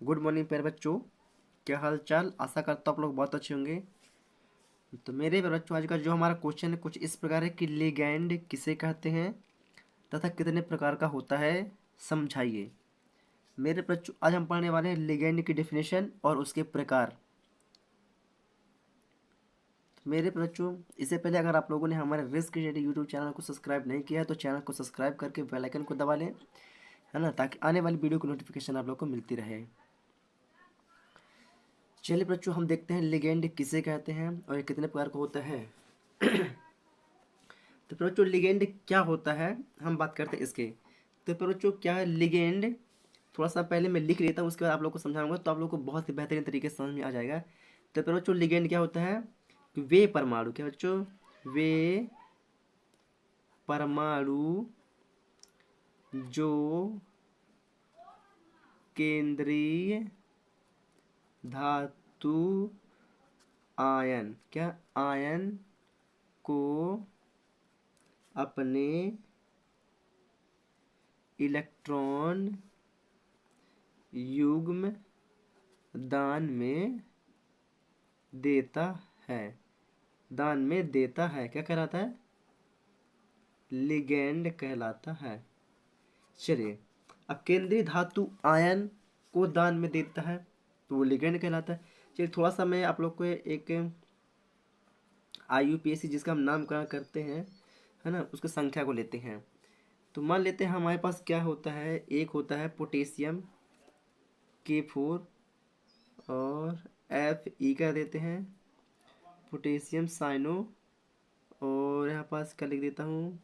Good morning प्यारे बच्चों, क्या हाल चाल। आशा करता हूँ आप लोग बहुत अच्छे होंगे। तो मेरे प्यारे बच्चों, आज का जो हमारा क्वेश्चन है कुछ इस प्रकार है कि लिगैंड किसे कहते हैं तथा कितने प्रकार का होता है, समझाइए। मेरे बच्चों, आज हम पढ़ने वाले हैं लिगैंड की डेफिनेशन और उसके प्रकार। तो मेरे बच्चों, इससे पहले अगर आप लोगों ने हमारे रिस्क स्टडी यूट्यूब चैनल को सब्सक्राइब नहीं किया है तो चैनल को सब्सक्राइब करके बेल आइकन को दबा लें, है ना, ताकि आने वाली वीडियो की नोटिफिकेशन आप लोग को मिलती रहे। चलिए बच्चों, हम देखते हैं लिगेंड किसे कहते हैं और ये कितने प्रकार का होता है। तो बच्चों, लिगेंड क्या होता है, हम बात करते हैं इसके। तो बच्चों, क्या है लिगेंड, थोड़ा सा पहले मैं लिख लेता हूँ, उसके बाद आप लोग को समझाऊंगा तो आप लोग को बहुत ही बेहतरीन तरीके से समझ में आ जाएगा। तो बच्चों, लिगेंड क्या होता है कि वे परमाणु, क्या बच्चों, वे परमाणु जो केंद्रीय धातु आयन, क्या आयन को अपने इलेक्ट्रॉन युग्म दान में देता है, दान में देता है, क्या कहलाता है, लिगेंड कहलाता है। चलिए, अब केंद्रीय धातु आयन को दान में देता है तो वो लिगेंड कहलाता है। चलिए, थोड़ा सा मैं आप लोग को एक IUPAC जिसका हम नामकरण करते हैं, है ना, उसकी संख्या को लेते हैं। तो मान लेते हैं हमारे पास क्या होता है, एक होता है पोटेशियम K4 और Fe का देते हैं, पोटेशियम साइनो, और यहाँ पास क्या लिख देता हूँ,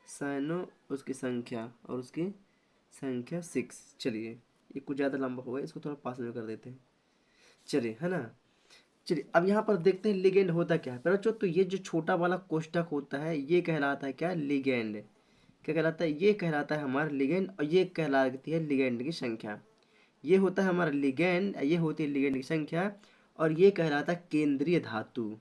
साइनो, उसकी संख्या और उसकी संख्या 6। चलिए, ये कुछ ज़्यादा लंबा हो गया, इसको थोड़ा पास में कर देते हैं। चलिए, है ना। चलिए, अब यहाँ पर देखते हैं लिगेंड होता क्या है। पर बच्चों, तो ये जो छोटा वाला कोष्ठक होता है ये कहलाता है क्या, लिगेंड। क्या कहलाता है, ये कहलाता है हमारा लिगेंड, और ये कहलाती है लिगेंड की संख्या। ये होता है हमारा लिगेंड, ये होती है लिगेंड की संख्या, और ये कहलाता है केंद्रीय धातु।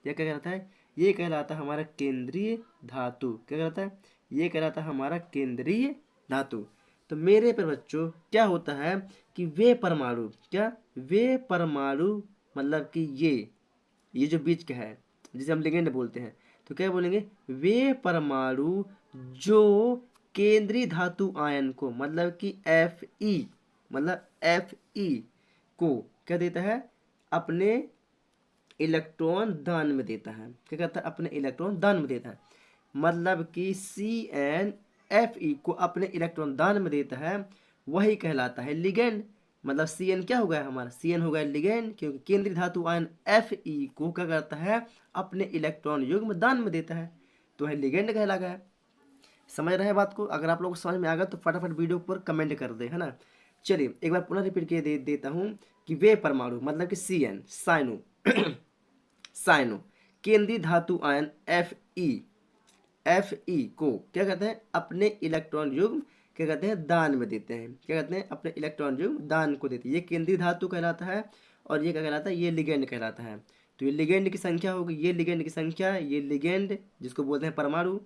यह क्या कहलाता है, ये कहलाता है हमारा केंद्रीय धातु। क्या कहलाता है, ये कहलाता है हमारा केंद्रीय धातु। तो मेरे पर बच्चों क्या होता है कि वे परमाणु, क्या, वे परमाणु, मतलब कि ये जो बीच का है जिसे हम लिगेंड बोलते हैं, तो क्या बोलेंगे, वे परमाणु जो केंद्रीय धातु आयन को, मतलब कि Fe, मतलब Fe को क्या देता है, अपने इलेक्ट्रॉन दान में देता है। क्या कहता है, अपने इलेक्ट्रॉन दान में देता है, मतलब कि CnFe को अपने इलेक्ट्रॉन दान में देता है, वही कहलाता है लिगेंड। मतलब Cn क्या हो गया हमारा, Cn हो गया लिगेंड, क्योंकि केंद्रीय धातु आयन Fe को क्या करता है, अपने इलेक्ट्रॉन युग्म दान में देता है, तो है लिगेंड कहला गया। समझ रहे हैं बात को। अगर आप लोगों को समझ में आ गया तो फटाफट वीडियो पर कमेंट कर दे, है ना। चलिए, एक बार पुनः रिपीट के देता हूँ कि वे परमाणु, मतलब कि Cn साइनो साइनो केंद्रीय धातु आयन Fe को क्या कहते हैं, अपने इलेक्ट्रॉन युग्म क्या कहते हैं, दान में देते हैं। क्या कहते हैं, अपने इलेक्ट्रॉन युग्म दान को देते हैं। ये केंद्रीय धातु कहलाता है, और ये क्या कहलाता है, ये लिगेंड कहलाता है। तो ये लिगेंड की संख्या होगी, ये लिगेंड की संख्या, ये लिगेंड जिसको बोलते हैं परमाणु।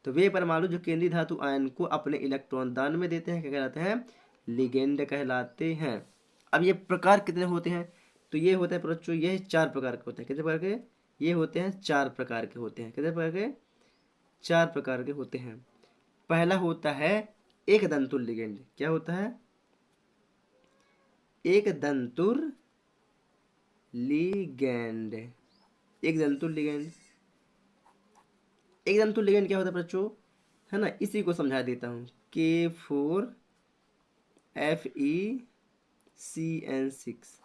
तो वे परमाणु जो केंद्रीय धातु आयन को अपने इलेक्ट्रॉन दान में देते हैं, क्या कहलाते हैं, लिगेंड कहलाते हैं। अब ये प्रकार कितने होते हैं, तो ये होता है बच्चों, ये 4 प्रकार के होते हैं। कितने प्रकार के, ये होते हैं 4 प्रकार के होते हैं। कितने प्रकार के, 4 प्रकार के होते हैं। पहला होता है एक दंतुर लिगेंड। क्या होता है, एक दंतुर लिगेंड, एक दंतुर लिगेंड। एक दंतुर लिगेंड क्या होता है बच्चों, है ना, इसी को समझा देता हूँ। K4FeCN6।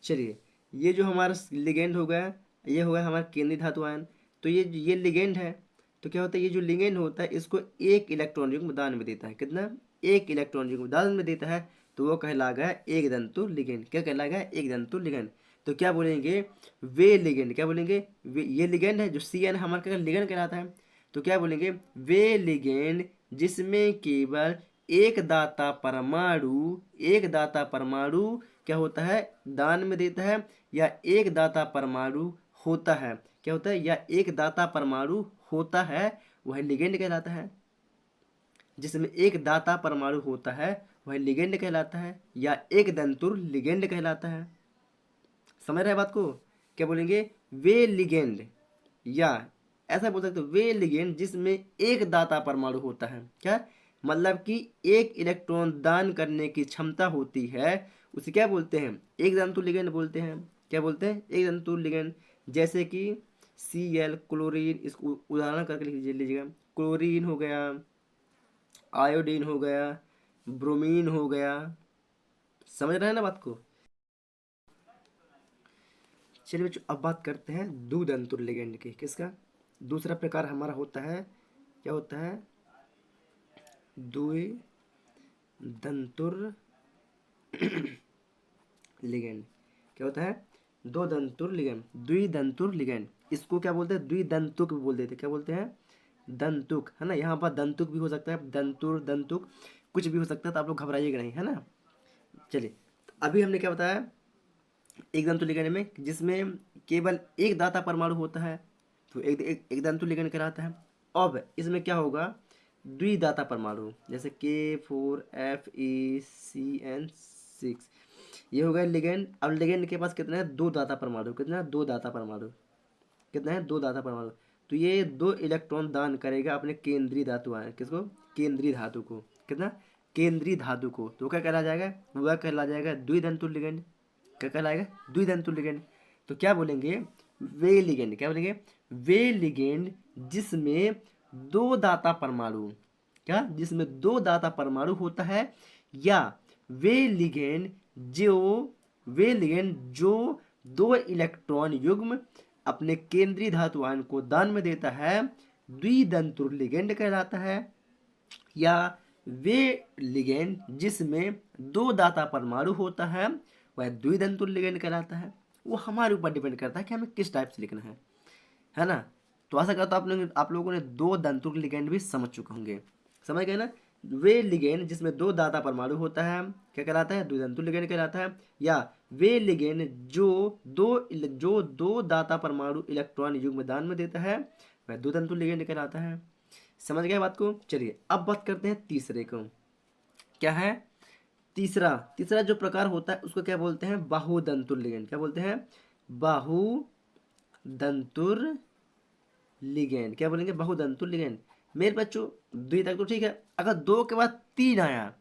चलिए, ये जो हमारा लिगेंड हो गया, ये हो गया हमारा केंद्रीय धातु आयन। तो ये लिगेंड है। तो क्या होता है, ये जो लिगेंड होता है इसको एक इलेक्ट्रॉन युग्म दान में देता है। कितना, एक इलेक्ट्रॉन युग्म दान में देता है, तो वो कहला गया एक दंतु लिगेंड। क्या कहला गया, एक दंतु लिगेंड। तो क्या बोलेंगे, वे लिगेंड, क्या बोलेंगे, वे, ये लिगेंड है जो CN हमारा क्या लिगेंड कहलाता है। तो क्या बोलेंगे, वे लिगेंड जिसमें केवल एक दाता परमाणु, एक दाता परमाणु क्या होता है, दान में देता है, या एक दाता परमाणु होता है। क्या होता है, या एक दाता परमाणु होता है, वह लिगेंड कहलाता है। जिसमें एक दाता परमाणु होता है वह लिगेंड कहलाता है या एक दंतुर लिगेंड कहलाता है। समझ रहे हैं बात को? क्या बोलेंगे? वे लिगेंड, या ऐसा बोल सकते हो वे लिगेंड जिसमें एक दाता परमाणु होता है। क्या मतलब कि एक इलेक्ट्रॉन दान करने की क्षमता होती है, उसे क्या बोलते हैं? एक दंतु लिगेंड बोलते हैं। क्या बोलते हैं? एक दंतु लिगेंड। जैसे कि Cl क्लोरीन, इसको उदाहरण करके लिख लीजिएगा। क्लोरीन हो गया, आयोडीन हो गया, ब्रोमीन हो गया। समझ रहे हैं ना बात को? चलिए बच्चों, अब बात करते हैं द्विदंतुर लिगेंड की। किसका? दूसरा प्रकार हमारा होता है, क्या होता है? द्विदंतुर लिगेंड। क्या होता है? दो दंतुर लिगेंड, द्विदंतुर लिगेंड। इसको क्या बोलते हैं? द्विदंतुक भी बोल देते। क्या बोलते हैं? दंतुक, है ना। यहाँ पर दंतुक भी हो सकता है, दंतुर, दंतुक, कुछ भी हो सकता है, तो आप लोग घबराइएगा नहीं, है ना। चलिए, अभी हमने क्या बताया? एक दंतु लिगेंड में जिसमें केवल एक दाता परमाणु होता है, तो एक दंतु लिगेंड कहलाता है। अब इसमें क्या होगा? द्विदाता परमाणु, जैसे K4Fe6N6, ये हो गया लिगेंड। अब लिगेंड के पास कितना है? दो दाता परमाणु। कितना है? दो दाता परमाणु। कितना है? दो दाता परमाणु। तो ये दो इलेक्ट्रॉन दान करेगा अपने केंद्रीय धातु आयन, किसको? केंद्रीय धातु को। कितना? केंद्रीय धातु को। तो क्या कहला जाएगा? वह कहला जाएगा द्विदंतु लिगेंड। क्या कहलाएगा? द्विदंतु लिगेंड। तो क्या बोलेंगे? वे लिगेंड। क्या बोलेंगे? वे लिगेंड जिसमें दो दाता परमाणु, क्या? जिसमें दो दाता परमाणु होता है, या वे लिगेंड जो दो इलेक्ट्रॉन युग्म अपने केंद्रीय धातु आयन को दान में देता है, द्विदंतुर लिगेंड कहलाता है। या वे लिगेंड जिसमें दो दाता परमाणु होता है, वह द्विदंतुर लिगेंड कहलाता है। वो हमारे ऊपर डिपेंड करता है कि हमें किस टाइप से लिखना है ना। तो आशा करता हूँ आप लोगों ने दो दंतुर लिगेंड भी समझ चुके होंगे। समझ गए ना? वे लिगेंड जिसमें दो दाता परमाणु होता है, क्या कहलाता है? द्विदंतुर लिगेंड कहलाता है। या वे लिगेंड जो दो दाता परमाणु इलेक्ट्रॉन युग्म दान में देता है, वह द्विदंतुर लिगेंड कहलाता है। समझ गए बात को? चलिए, अब बात करते हैं तीसरे को। क्या है? तीसरा जो प्रकार होता है उसको क्या बोलते हैं? बाहुदंतुर लिगेंड। क्या बोलते हैं? बाहुदंतुर लिगेंड। क्या बोलेंगे? बहुदंतुर लिगेंड। मेरे बच्चों, दो तक तो ठीक है। अगर दो के बाद तीन आया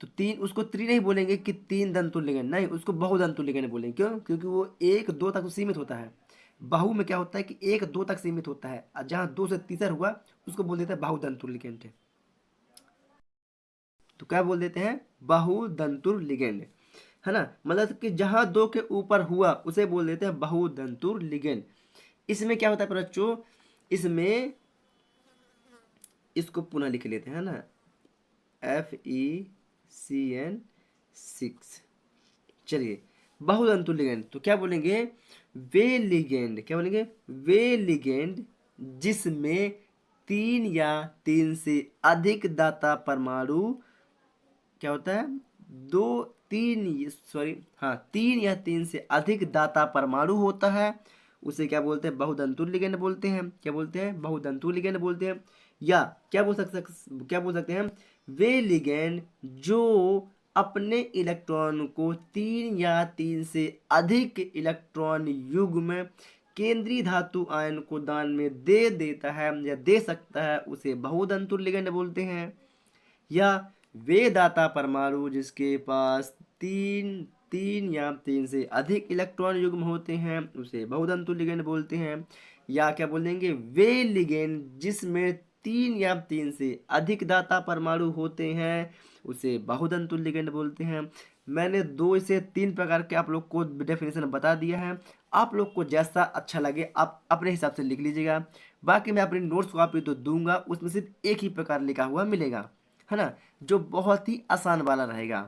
तो तीन, उसको नहीं बोलेंगे कि तीन दंतुर लिगेंड, नहीं, उसको बहुदंतुर लिगेंड बोलेंगे। क्यों? क्योंकि वो एक दो तक सीमित होता है। बाहु में क्या होता है कि एक दो तक सीमित होता है, और जहां दो से तीसरा हुआ उसको बोल देते हैं बहुदंतुर लिगेंड। तो क्या बोल देते हैं? बहुदंतुर लिगेंड, है ना। मतलब कि जहां दो के ऊपर हुआ उसे बोल देते हैं बहुदंतुर लिगेंड। इसमें क्या होता है बच्चों? इसमें इसको पुनः लिख लेते हैं ना, FeCN6। चलिए, बहुदंतु लिगेंड तो क्या बोलेंगे? वे लिगेंड। क्या बोलेंगे? वे लिगेंड जिसमें तीन या तीन से अधिक दाता परमाणु, क्या होता है? दो तीन सॉरी हाँ, तीन या तीन से अधिक दाता परमाणु होता है, उसे क्या बोलते हैं? बहुदंतुर लिगेंड बोलते हैं। क्या बोलते हैं? बहुदंतुर लिगेंड बोलते हैं। या क्या बोल सकते हैं? वे लिगेंड जो अपने इलेक्ट्रॉन को तीन या तीन से अधिक इलेक्ट्रॉन युग्म केंद्रीय धातु आयन को दान में दे देता है या दे सकता है, उसे बहुदंतुर लिगेंड बोलते हैं। या वे दाता परमाणु जिसके पास तीन या तीन से अधिक इलेक्ट्रॉन युग्म होते हैं, उसे बहुदंतु लिगेंड बोलते हैं। या क्या बोलेंगे? वे लिगेंड जिसमें तीन या तीन से अधिक दाता परमाणु होते हैं, उसे बहुदंतु लिगेंड बोलते हैं। मैंने दो से तीन प्रकार के आप लोग को डेफिनेशन बता दिया है। आप लोग को जैसा अच्छा लगे आप अपने हिसाब से लिख लीजिएगा। बाकी मैं अपनी नोट्स कॉपी तो दूंगा, उसमें सिर्फ एक ही प्रकार लिखा हुआ मिलेगा, है ना, जो बहुत ही आसान वाला रहेगा।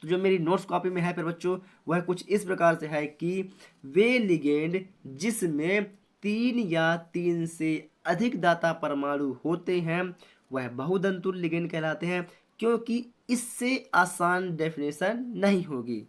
तो जो मेरी नोट्स कॉपी में है फिर बच्चों, वह कुछ इस प्रकार से है कि वे लिगेंड जिसमें तीन या तीन से अधिक दाता परमाणु होते हैं, वह बहुदंतुर लिगेंड कहलाते हैं। क्योंकि इससे आसान डेफिनेशन नहीं होगी,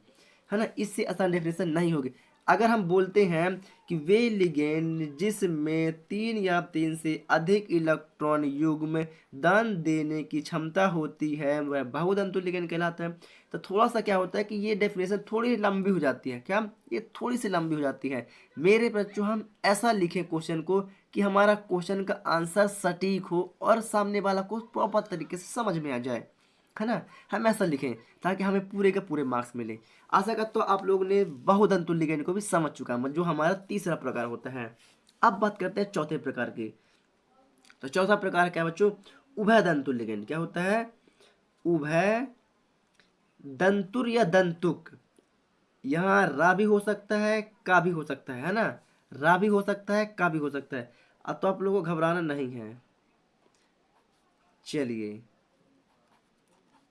है ना, इससे आसान डेफिनेशन नहीं होगी। अगर हम बोलते हैं कि वे लिगेंड जिसमें 3 या 3 से अधिक इलेक्ट्रॉन युग्म दान देने की क्षमता होती है वह बहुतंतु लिगेंड कहलाता है। तो थोड़ा सा क्या होता है कि ये डेफिनेशन थोड़ी लंबी हो जाती है, क्या ये थोड़ी सी लंबी हो जाती है। मेरे बच्चों हम ऐसा लिखें क्वेश्चन को कि हमारा क्वेश्चन का आंसर सटीक हो और सामने वाला को प्रॉपर तरीके से समझ में आ जाए, है ना। हम ऐसा लिखें ताकि हमें पूरे के पूरे मार्क्स मिले। आशा करता हूँ आप लोगों ने बहुतंतु लिगेंड को भी समझ चुका है, जो हमारा तीसरा प्रकार होता है। अब बात करते हैं चौथे प्रकार की। तो चौथा प्रकार क्या है बच्चों, उभय दंतु लिगेंड। क्या होता है, उभय दंतुर या दंतुक। यहाँ रा भी हो सकता है, का भी हो सकता है ना। रा भी हो सकता है, का भी हो सकता है। अब तो आप लोगों को घबराना नहीं है। चलिए,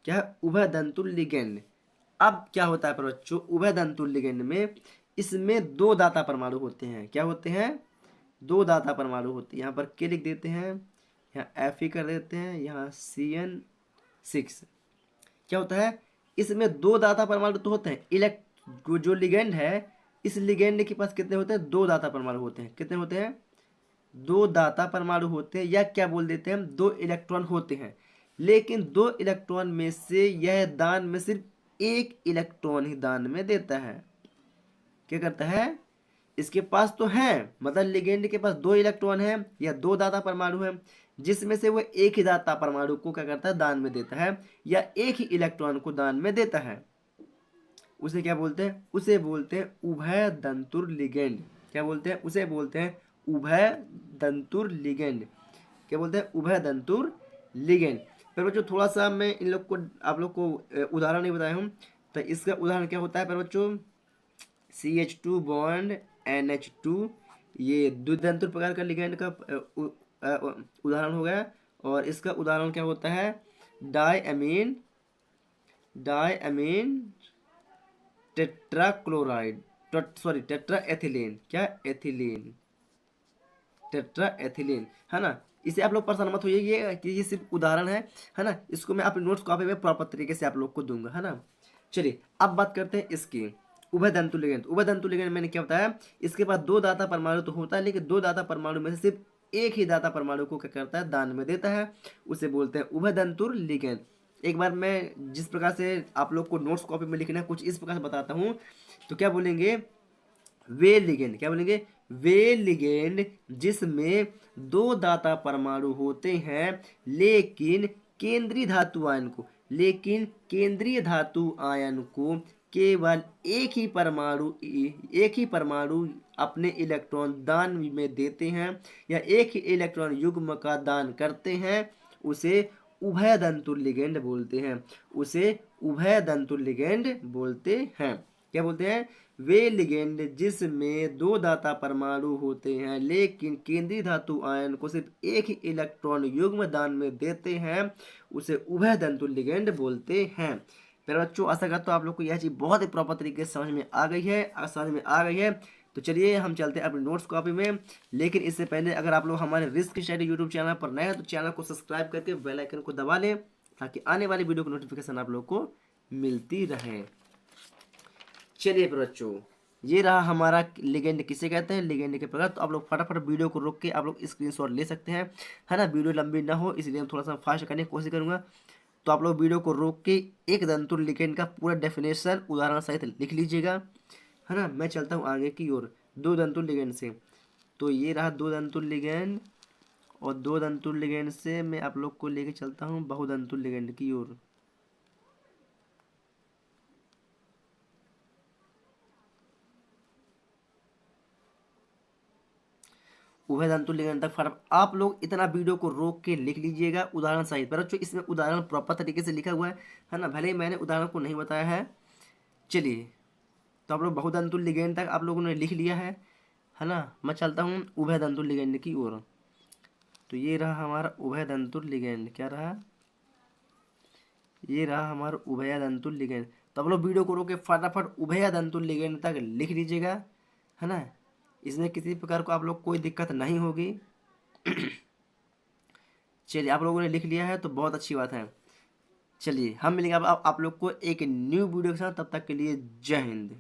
क्या है उभय दंतुल लिगेंड। अब क्या होता है पर बच्चों, उभय दंतुल लिगेंड में इसमें 2 दाता परमाणु होते हैं। क्या होते हैं, 2 दाता परमाणु होते हैं। यहाँ पर के लिख देते हैं, यहाँ Fe कर देते हैं, यहाँ CN6। क्या होता है, इसमें 2 दाता परमाणु तो होते हैं। जो लिगेंड है, इस लिगेंड के पास कितने होते हैं, 2 दाता परमाणु होते हैं। कितने होते हैं, 2 दाता परमाणु होते हैं, या क्या बोल देते हैं हम, 2 इलेक्ट्रॉन होते हैं। लेकिन 2 इलेक्ट्रॉन में से यह दान में सिर्फ 1 इलेक्ट्रॉन ही दान में देता है। क्या करता है, इसके पास तो है, मतलब लिगेंड के पास 2 इलेक्ट्रॉन है या 2 दाता परमाणु है, जिसमें से वो एक ही दाता परमाणु को क्या करता है, दान में देता है, या एक ही इलेक्ट्रॉन को दान में देता है। उसे क्या बोलते हैं, उसे बोलते हैं उभय दंतुर लिगेंड। क्या बोलते हैं, उसे बोलते हैं उभय दंतुर लिगेंड। क्या बोलते हैं, उभय दंतुर लिगेंड। पर बच्चों थोड़ा सा मैं इन लोग को, आप लोग को उदाहरण नहीं बताया हूँ। तो इसका उदाहरण क्या होता है पर बच्चों, CH2 बॉन्ड NH2, ये द्विदंतुर प्रकार का लिगेंड का उदाहरण हो गया। और इसका उदाहरण क्या होता है, डायमीन टेट्राक्लोराइड, टेट्रा एथिलीन। क्या, एथिलीन, टेट्रा एथिलीन, है ना। इसे आप लोग परेशान मत होइए, ये कि ये सिर्फ उदाहरण है ना। इसको मैं अपने नोट्स कॉपी में प्रॉपर तरीके से आप लोग को दूंगा, है ना। चलिए अब बात करते हैं इसकी उभय दंतु लिगेंड। उभय दंतु लिगेंड मैंने क्या बताया, इसके पास 2 दाता परमाणु तो होता है, लेकिन 2 दाता परमाणु में से सिर्फ एक ही दाता परमाणु को क्या करता है, दान में देता है। उसे बोलते हैं उभय दंतुर लिगेंड। एक बार मैं जिस प्रकार से आप लोग को नोट्स कॉपी में लिखना है कुछ इस प्रकार से बताता हूँ। तो क्या बोलेंगे, वे लिगेंड। क्या बोलेंगे, वे लिगेंड जिसमें 2 दाता परमाणु होते हैं, लेकिन केंद्रीय धातु आयन को, लेकिन केंद्रीय धातु आयन को केवल एक ही परमाणु अपने इलेक्ट्रॉन दान में देते हैं, या एक ही इलेक्ट्रॉन युग्म का दान करते हैं, उसे उभय दंतुर लिगेंड बोलते हैं। उसे उभय दंतुर लिगेंड बोलते हैं। क्या बोलते हैं, वे लिगेंड जिसमें 2 दाता परमाणु होते हैं, लेकिन केंद्रीय धातु आयन को सिर्फ एक ही इलेक्ट्रॉन युग्म दान में देते हैं, उसे उभय दंतु लिगेंड बोलते हैं। मेरे बच्चों आशा करता हूँ आप लोग को यह चीज़ बहुत ही प्रॉपर तरीके से समझ में आ गई है, तो चलिए हम चलते हैं अपने नोट्स कॉपी में। लेकिन इससे पहले अगर आप लोग हमारे रिस्क स्टडी यूट्यूब चैनल पर नए हैं तो चैनल को सब्सक्राइब करके बेल आइकन को दबा लें, ताकि आने वाली वीडियो की नोटिफिकेशन आप लोग को मिलती रहे। चलिए बच्चों, ये रहा हमारा लिगेंड किसे कहते हैं, लिगेंड के प्रकार। तो आप लोग फटाफट वीडियो को रोक के आप लोग स्क्रीनशॉट ले सकते हैं, है ना। वीडियो लंबी ना हो इसलिए हम थोड़ा सा फास्ट करने की कोशिश करूंगा। तो आप लोग वीडियो को रोक के एक दंतुर लिगेंड का पूरा डेफिनेशन उदाहरण सहित लिख लीजिएगा, है ना। मैं चलता हूँ आगे की ओर 2 दंतुर लिगेंड से। तो ये रहा 2 दंतुर लिगेंड, और 2 दंतुर लिगेंड से मैं आप लोग को लेके चलता हूँ बहुदंतुर लिगेंड की ओर। उभय दंतु लिगेंड तक फर्क आप लोग इतना वीडियो को रोक के लिख लीजिएगा उदाहरण सहित। पर बच्चों इसमें उदाहरण प्रॉपर तरीके से लिखा हुआ है ना, भले ही मैंने उदाहरण को नहीं बताया है। चलिए, तो आप लोग बहुदंतु लिगेंड तक आप लोगों ने लिख लिया है ना। मैं चलता हूँ उभय दंतु लिगेंड की ओर। तो ये रहा हमारा उभय दंतु लिगेंड। क्या रहा, ये रहा हमारा उभय दंतु लिगेंड। तो आप लोग वीडियो को रोक के फटाफट उभय दंतु लिगेंड तक लिख लीजिएगा, है ना। इसमें किसी प्रकार को आप लोग कोई दिक्कत नहीं होगी। चलिए, आप लोगों ने लिख लिया है तो बहुत अच्छी बात है। चलिए हम मिलेंगे अब आप लोग को एक न्यू वीडियो के साथ, तब तक के लिए जय हिंद।